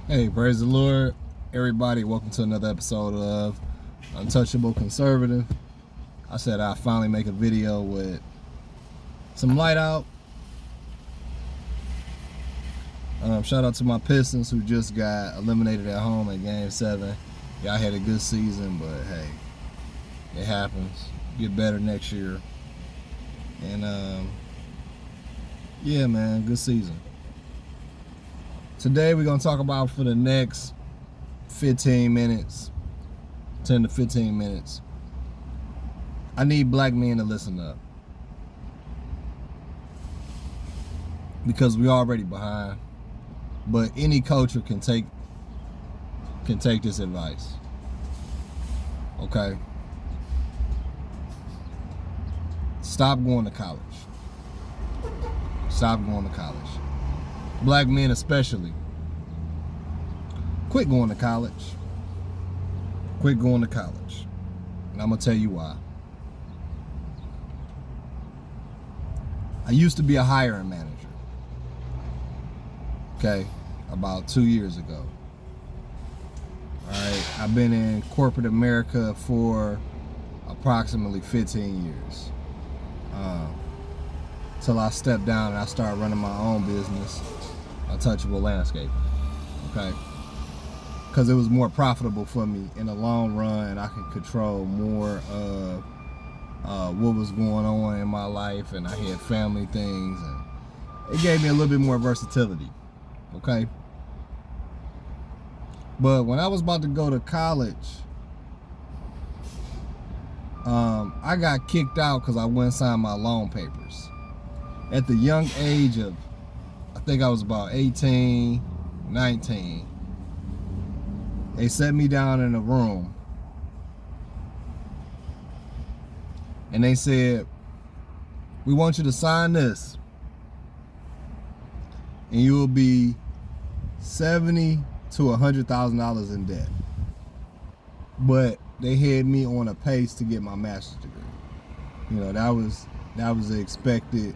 Hey, praise the Lord, everybody. Welcome to another episode of Untouchable Conservative. I said I'd finally make a video with some light out. Shout out to my Pistons who just got eliminated at home at Game 7. Y'all had a good season, but hey, it happens. Get better next year. And yeah, man, good season. Today we're going to talk about for the next 15 minutes, 10 to 15 minutes. I need black men to listen up. Because we already behind. But any culture can take this advice. Okay? Stop going to college. Stop going to college. Black men especially. Quit going to college. Quit going to college. And I'm going to tell you why. I used to be a hiring manager. Okay? About 2 years ago. Alright? I've been in corporate America for approximately 15 years. Till I stepped down and I started running my own business, Untouchable Landscaping. Okay? Because it was more profitable for me in the long run. I could control more of what was going on in my life, and I had family things, and it gave me a little bit more versatility. Okay? But when I was about to go to college, I got kicked out because I wouldn't sign my loan papers. At the young age of, I think I was about 18, 19, they set me down in a room and they said, we want you to sign this and you will be $70,000 to $100,000 in debt. But they had me on a pace to get my master's degree. You know, that was the expected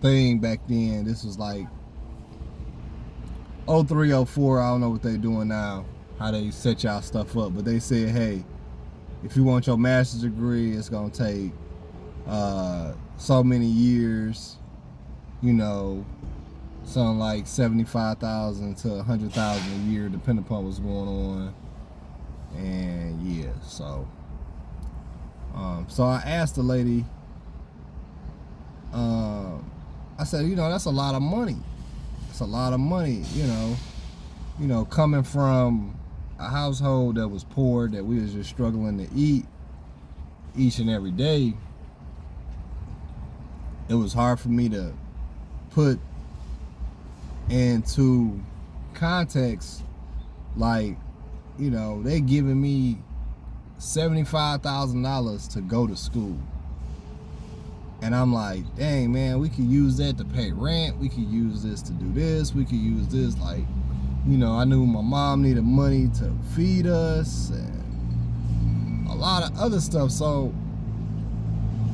thing back then. This was like 03, 04. I don't know what they're doing now, how they set y'all stuff up. But they said, hey, if you want your master's degree, it's going to take so many years, you know, something like $75,000 to $100,000 a year, depending upon what's going on. And yeah, so I asked the lady, I said, you know, that's a lot of money. It's a lot of money, you know, coming from a household that was poor, that we was just struggling to eat each and every day. It was hard for me to put into context, like, you know, they giving me $75,000 to go to school. And I'm like, dang, man, we could use that to pay rent. We could use this to do this. We could use this, like, you know, I knew my mom needed money to feed us and a lot of other stuff. So,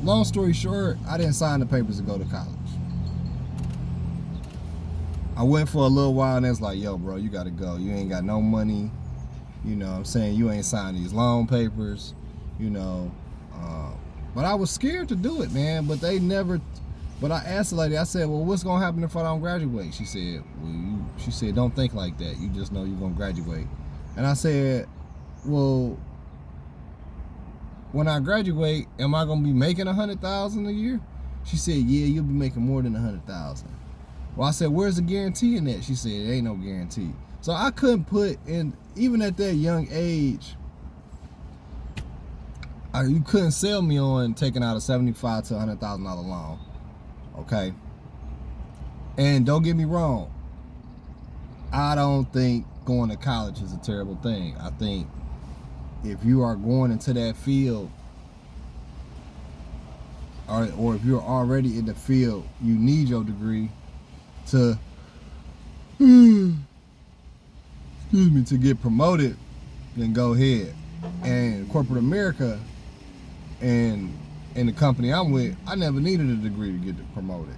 long story short, I didn't sign the papers to go to college. I went for a little while and it's like, yo, bro, you got to go. You ain't got no money. You know what I'm saying? You ain't signed these loan papers, you know. But I was scared to do it, man. But they never, but I asked the lady, I said, well, what's going to happen if I don't graduate? She said, she said, don't think like that. You just know you're going to graduate. And I said, well, when I graduate, am I going to be making $100,000 a year? She said, yeah, you'll be making more than $100,000. Well, I said, where's the guarantee in that? She said, it ain't no guarantee. So I couldn't put in, even at that young age, you couldn't sell me on taking out a $75,000 to $100,000 loan. Okay? And don't get me wrong, I don't think going to college is a terrible thing. I think if you are going into that field, or if you're already in the field, you need your degree to to get promoted, then go ahead. And corporate America and the company I'm with, I never needed a degree to get promoted.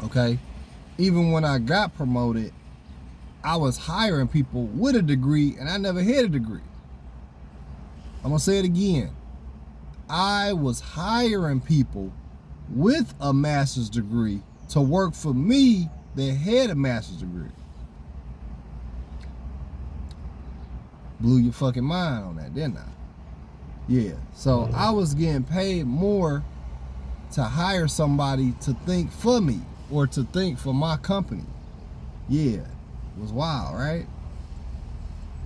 Okay? even when I got promoted, I was hiring people with a degree and I never had a degree. I'm gonna say it again. I was hiring people with a master's degree to work for me that had a master's degree. Blew your fucking mind on that, didn't I? Yeah. So I was getting paid more to hire somebody to think for me or to think for my company. Yeah. It was wild, right?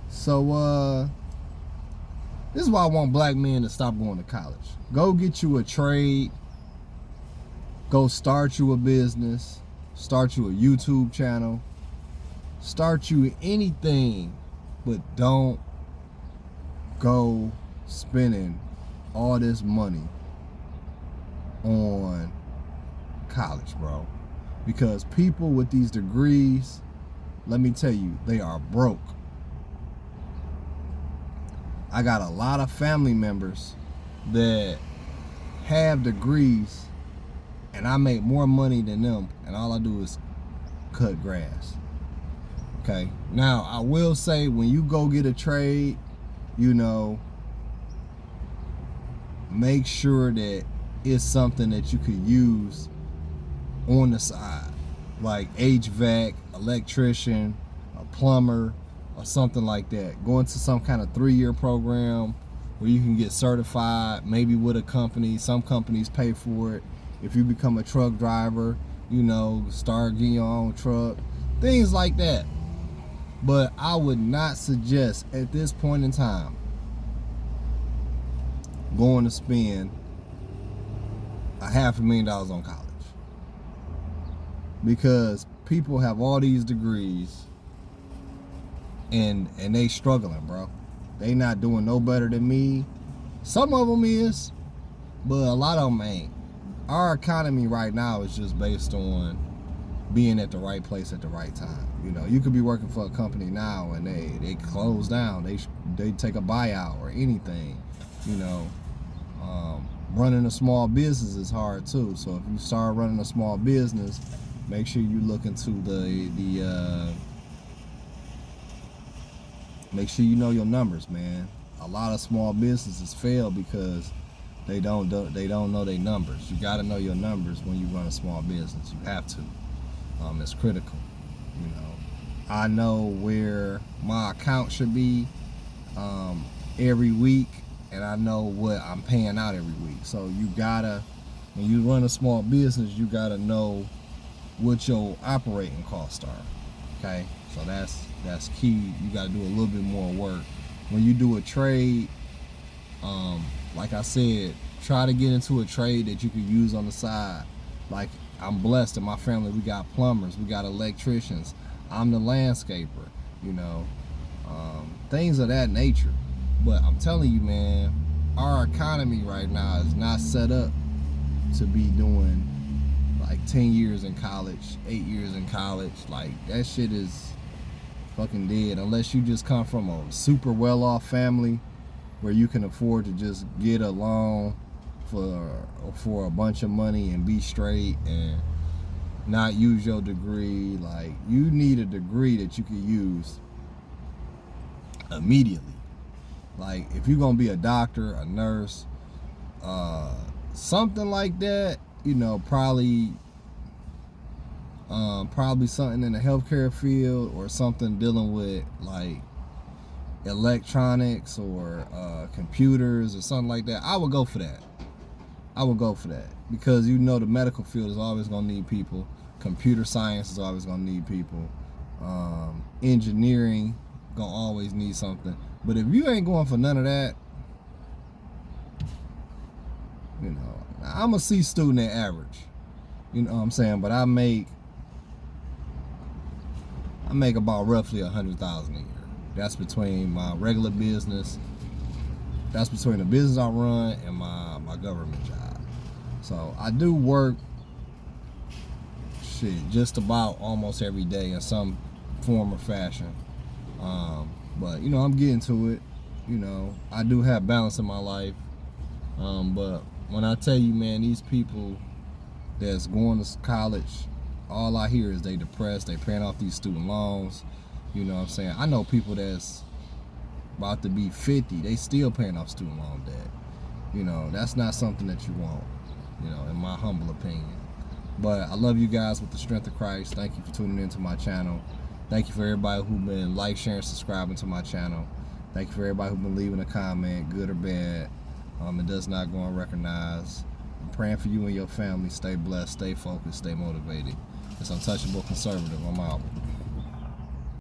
So this is why I want black men to stop going to college. Go get you a trade. Go start you a business. Start you a YouTube channel. Start you anything, but don't go spending all this money on college, bro. Because people with these degrees, let me tell you, they are broke. I got a lot of family members that have degrees and I make more money than them and all I do is cut grass. Okay, now I will say when you go get a trade, you know, make sure that it's something that you could use on the side, like HVAC, electrician, a plumber, or something like that. Go into some kind of 3-year program where you can get certified, maybe with a company. Some companies pay for it. If you become a truck driver, you know, start getting your own truck, things like that. But I would not suggest at this point in time going to spend $500,000 on college, because people have all these degrees and they struggling, bro. They not doing no better than me. Some of them is, but a lot of them ain't. Our economy right now is just based on being at the right place at the right time. You know, you could be working for a company now and they close down, they take a buyout or anything. You know, running a small business is hard too. So if you start running a small business, make sure you look into make sure you know your numbers, man. A lot of small businesses fail because they don't know their numbers. You got to know your numbers when you run a small business. You have to. It's critical. You know, I know where my account should be every week, and I know what I'm paying out every week. So you gotta, when you run a small business, you gotta know what your operating costs are. Okay, so that's key. You gotta do a little bit more work. When you do a trade, like I said, try to get into a trade that you can use on the side. Like, I'm blessed in my family, we got plumbers, we got electricians, I'm the landscaper, you know, things of that nature. But I'm telling you, man, our economy right now is not set up to be doing like 10 years in college, 8 years in college. Like, that shit is fucking dead, unless you just come from a super well-off family where you can afford to just get a loan for a bunch of money and be straight and not use your degree. Like, you need a degree that you can use immediately. Like, if you're gonna be a doctor, a nurse, something like that, you know, probably something in the healthcare field or something dealing with like electronics or computers or something like that. I would go for that. Because, you know, the medical field is always gonna need people. Computer science is always gonna need people. Engineering gonna always need something. But if you ain't going for none of that, you know, I'm a C student at average. You know what I'm saying? But I make about roughly $100,000 a year. That's between my regular business. That's between the business I run and my government job. So I do work just about almost every day in some form or fashion. But, you know, I'm getting to it. You know, I do have balance in my life. But when I tell you, man, these people that's going to college all I hear is they depressed, they paying off these student loans. You know what I'm saying? I know people that's about to be 50, they still paying off student loan debt. You know, that's not something that you want, you know, in my humble opinion. But I love you guys with the strength of Christ. Thank you for tuning into my channel. Thank you for everybody who's been like, sharing, subscribing to my channel. Thank you for everybody who's been leaving a comment, good or bad. It does not go unrecognized. I'm praying for you and your family. Stay blessed, stay focused, stay motivated. It's Untouchable Conservative. I'm out.